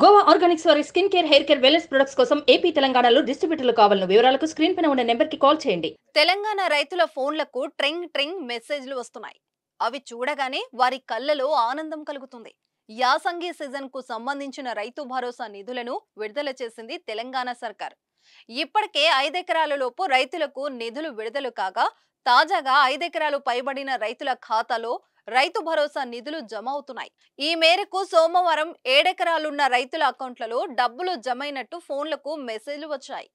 Goa Organics వారి skin care, hair care, wellness products కోసం AP, తెలంగాణలో డిస్ట్రిబ్యూటర్లు కావాలను వివరాలకు స్క్రీన్ పైన ఉన్న నెంబర్కి కాల్ చేయండి. తెలంగాణ రైతుల ఫోన్లకు ట్రింగ్ ట్రింగ్ మెసేజ్లు వస్తున్నాయి. అవి చూడగానే వారి కళ్ళలో ఆనందం కలుగుతుంది. యాసంగి సీజన్ కు సంబంధించిన రైతు భరోసా నిధులను విడుదల చేసింది తెలంగాణ సర్కార్. ఇప్పటికే 5 ఎకరాల లోపు రైతులకు నిధులు విడుదల కాగా, తాజాగా 5 ఎకరాలు పైబడిన రైతుల ఖాతాలో రైతు భరోసా నిధులు జమ అవుతున్నాయి. ఈ మేరకు సోమవారం 7 ఎకరాలున్న రైతుల అకౌంట్లలో డబ్బులు జమైనట్టు ఫోన్లకు మెసేజ్లు వచ్చాయి.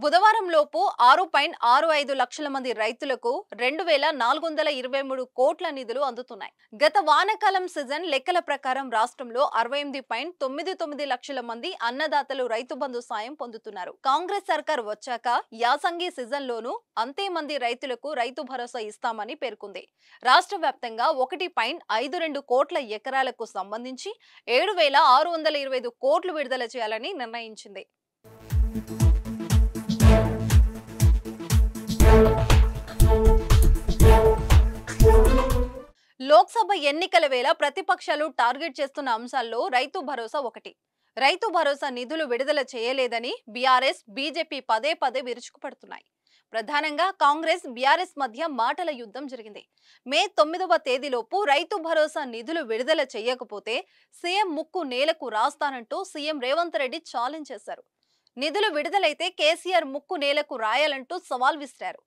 బుధవారం లోపు 6.65 లక్షల మంది రైతులకు 2,423 కోట్ల నిధులు అందుతున్నాయి. గత వానాకాలం సీజన్ లెక్కల ప్రకారం రాష్ట్రంలో 68.99 లక్షల మంది అన్నదాతలు రైతు బంధు సాయం పొందుతున్నారు. కాంగ్రెస్ సర్కార్ వచ్చాక యాసంగి సీజన్ లోనూ అంతే మంది రైతులకు రైతు భరోసా ఇస్తామని పేర్కొంది. రాష్ట్ర వ్యాప్తంగా 1.52 కోట్ల ఎకరాలకు సంబంధించి 7,625 కోట్లు విడుదల చేయాలని నిర్ణయించింది. లోక్సభ ఎన్నికల వేళ ప్రతిపక్షాలు టార్గెట్ చేస్తున్న అంశాల్లో రైతు భరోసా ఒకటి. రైతు భరోసా నిధులు విడుదల చేయలేదని బీఆర్ఎస్, బీజేపీ పదే పదే విరుచుకుపడుతున్నాయి. ప్రధానంగా కాంగ్రెస్, బీఆర్ఎస్ మధ్య మాటల యుద్ధం జరిగింది. మే 9వ తేదీలోపు రైతు భరోసా నిధులు విడుదల చేయకపోతే సీఎం ముక్కు నేలకు రాస్తానంటూ సీఎం రేవంత్ రెడ్డి ఛాలెంజ్ చేశారు. నిధులు విడుదలైతే కేసీఆర్ ముక్కు నేలకు రాయాలంటూ సవాల్ విసిరారు.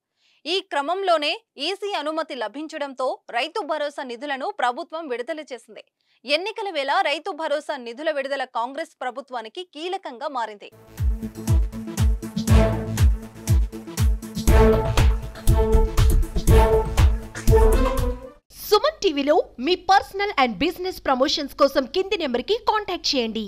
ఈ క్రమంలోనే ఈసీ అనుమతి లభించడంతో రైతు భరోసా నిధులను ప్రభుత్వం విడుదల చేసింది. ఎన్నికల వేళ రైతు భరోసా నిధుల విడుదల కాంగ్రెస్ ప్రభుత్వానికి కీలకంగా మారింది. సుమన్ టీవీలో మీ పర్సనల్ అండ్ బిజినెస్ ప్రమోషన్స్ కోసం కింది నెంబర్కి కాంటాక్ట్ చేయండి.